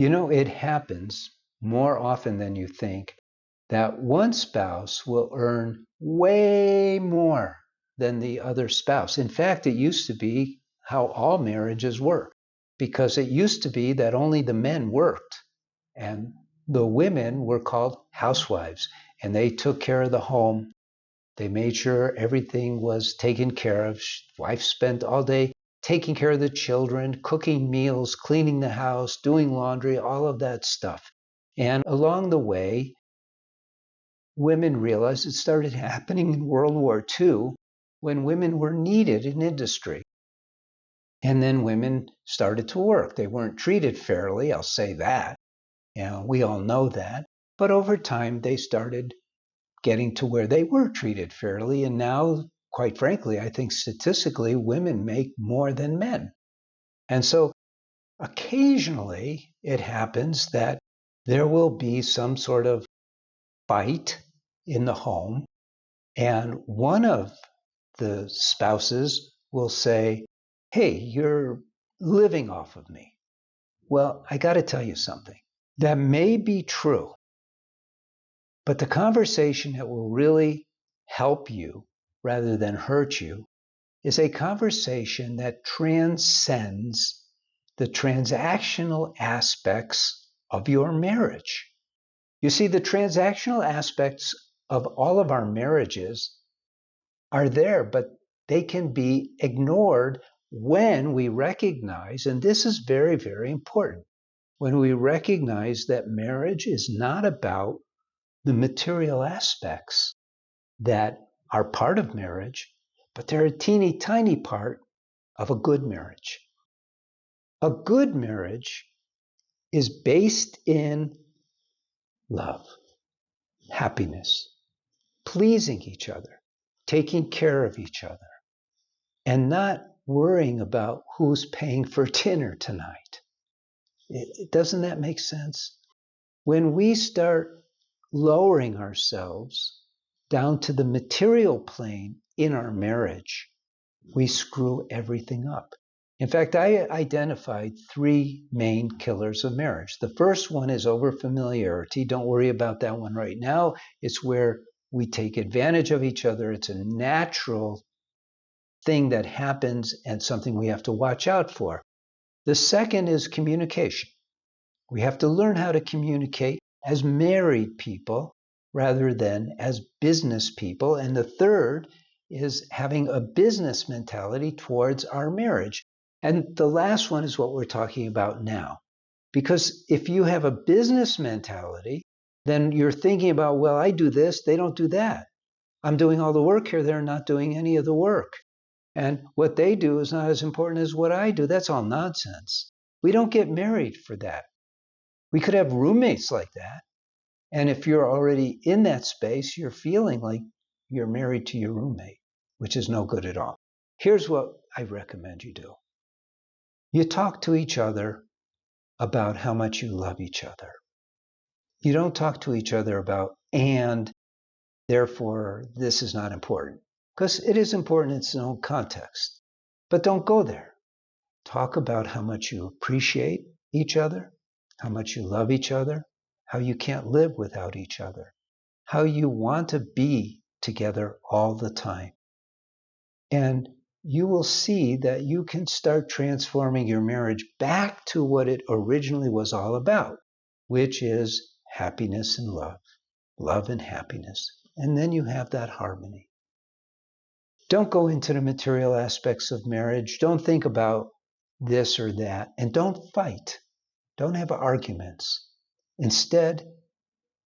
It happens more often than you think that one spouse will earn way more than the other spouse. In fact, it used to be how all marriages work, because it used to be that only the men worked and the women were called housewives, and they took care of the home. They made sure everything was taken care of. Wife spent all day taking care of the children, cooking meals, cleaning the house, doing laundry, all of that stuff. And along the way, women realized it started happening in World War II when women were needed in industry. And then women started to work. They weren't treated fairly, I'll say that. We all know that. But over time, they started getting to where they were treated fairly. And now, quite frankly, I think statistically, women make more than men. And so occasionally it happens that there will be some sort of fight in the home, and one of the spouses will say, "Hey, you're living off of me." Well, I got to tell you something. That may be true, but the conversation that will really help you rather than hurt you is a conversation that transcends the transactional aspects of your marriage. You see, the transactional aspects of all of our marriages are there, but they can be ignored when we recognize, and this is very, very important, when we recognize that marriage is not about the material aspects that are part of marriage, but they're a teeny tiny part of a good marriage. A good marriage is based in love, happiness, pleasing each other, taking care of each other, and not worrying about who's paying for dinner tonight. Doesn't that make sense? When we start lowering ourselves down to the material plane in our marriage, we screw everything up. In fact, I identified three main killers of marriage. The first one is overfamiliarity. Don't worry about that one right now. It's where we take advantage of each other. It's a natural thing that happens and something we have to watch out for. The second is communication. We have to learn how to communicate as married people rather than as business people. And the third is having a business mentality towards our marriage. And the last one is what we're talking about now. Because if you have a business mentality, then you're thinking about, well, I do this, they don't do that. I'm doing all the work here, they're not doing any of the work. And what they do is not as important as what I do. That's all nonsense. We don't get married for that. We could have roommates like that. And if you're already in that space, you're feeling like you're married to your roommate, which is no good at all. Here's what I recommend you do. You talk to each other about how much you love each other. You don't talk to each other about, and therefore this is not important, because it is important in its own context. But don't go there. Talk about how much you appreciate each other, how much you love each other, how you can't live without each other, how you want to be together all the time. And you will see that you can start transforming your marriage back to what it originally was all about, which is happiness and love and happiness. And then you have that harmony. Don't go into the material aspects of marriage. Don't think about this or that. And don't fight. Don't have arguments. Instead,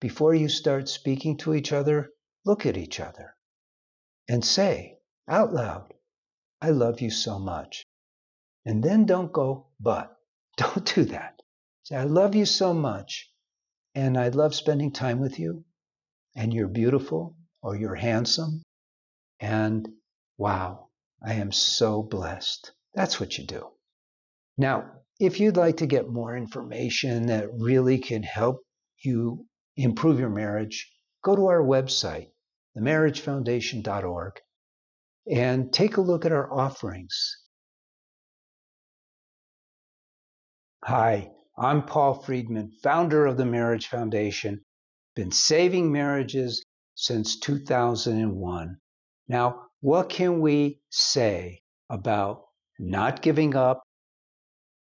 before you start speaking to each other, look at each other and say out loud, "I love you so much." And then don't go, "but." Don't do that. Say, "I love you so much, and I love spending time with you, and you're beautiful, or you're handsome, and wow, I am so blessed." That's what you do. Now, if you'd like to get more information that really can help you improve your marriage, go to our website, themarriagefoundation.org, and take a look at our offerings. Hi, I'm Paul Friedman, founder of the Marriage Foundation, been saving marriages since 2001. Now, what can we say about not giving up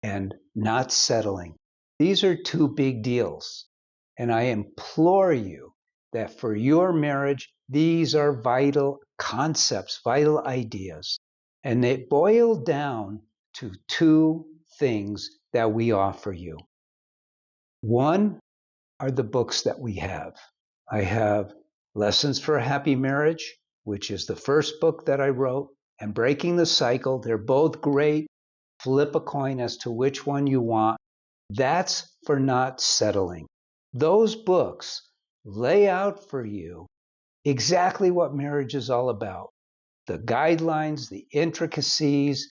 and not settling? These are two big deals. And I implore you that for your marriage, these are vital concepts, vital ideas. And they boil down to two things that we offer you. One are the books that we have. I have Lessons for a Happy Marriage, which is the first book that I wrote, and Breaking the Cycle. They're both great. Flip a coin as to which one you want. That's for not settling. Those books lay out for you exactly what marriage is all about. The guidelines, the intricacies,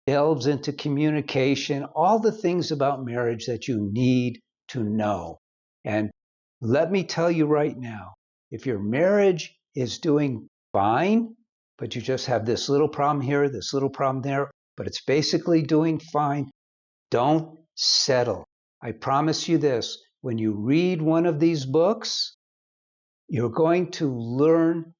delves into communication, all the things about marriage that you need to know. And let me tell you right now, if your marriage is doing fine, but you just have this little problem here, this little problem there, but it's basically doing fine, don't settle. I promise you this, when you read one of these books, you're going to learn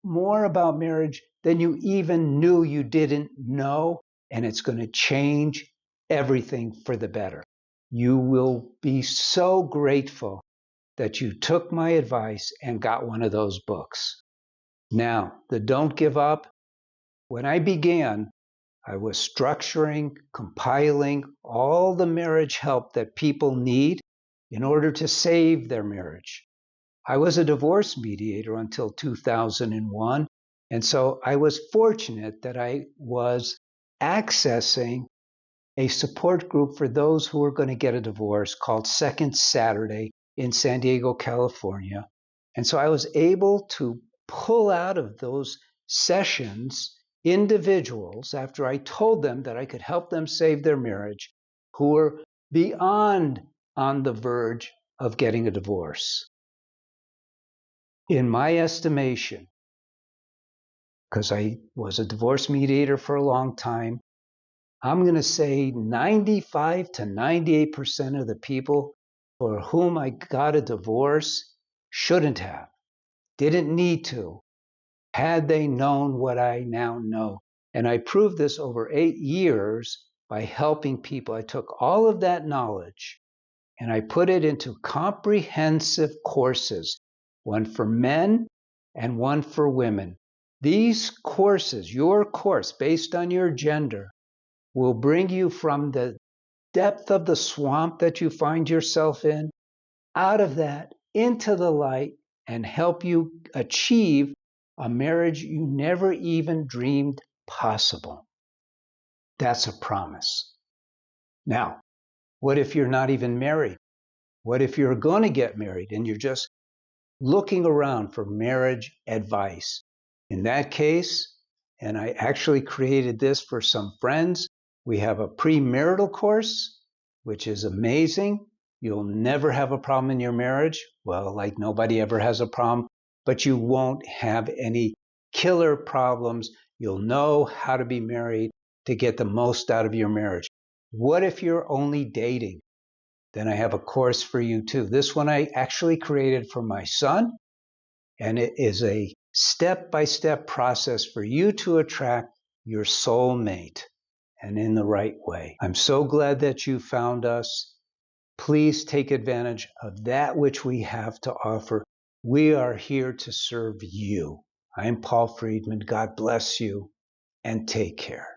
more about marriage than you even knew you didn't know, and it's going to change everything for the better. You will be so grateful that you took my advice and got one of those books. Now, the Don't Give Up, when I began, I was structuring, compiling all the marriage help that people need in order to save their marriage. I was a divorce mediator until 2001. And so I was fortunate that I was accessing a support group for those who were going to get a divorce called Second Saturday in San Diego, California. And so I was able to pull out of those sessions individuals after I told them that I could help them save their marriage who were beyond on the verge of getting a divorce. In my estimation, because I was a divorce mediator for a long time, I'm going to say 95 to 98% of the people for whom I got a divorce shouldn't have, didn't need to, had they known what I now know. And I proved this over 8 years by helping people. I took all of that knowledge and I put it into comprehensive courses, one for men and one for women. These courses, your course based on your gender, will bring you from the depth of the swamp that you find yourself in, out of that, into the light, and help you achieve a marriage you never even dreamed possible. That's a promise. Now, what if you're not even married? What if you're going to get married and you're just looking around for marriage advice? In that case, and I actually created this for some friends, we have a premarital course, which is amazing. You'll never have a problem in your marriage. Well, like nobody ever has a problem, but you won't have any killer problems. You'll know how to be married to get the most out of your marriage. What if you're only dating? Then I have a course for you too. This one I actually created for my son, and it is a step-by-step process for you to attract your soulmate and in the right way. I'm so glad that you found us. Please take advantage of that which we have to offer. We are here to serve you. I'm Paul Friedman. God bless you and take care.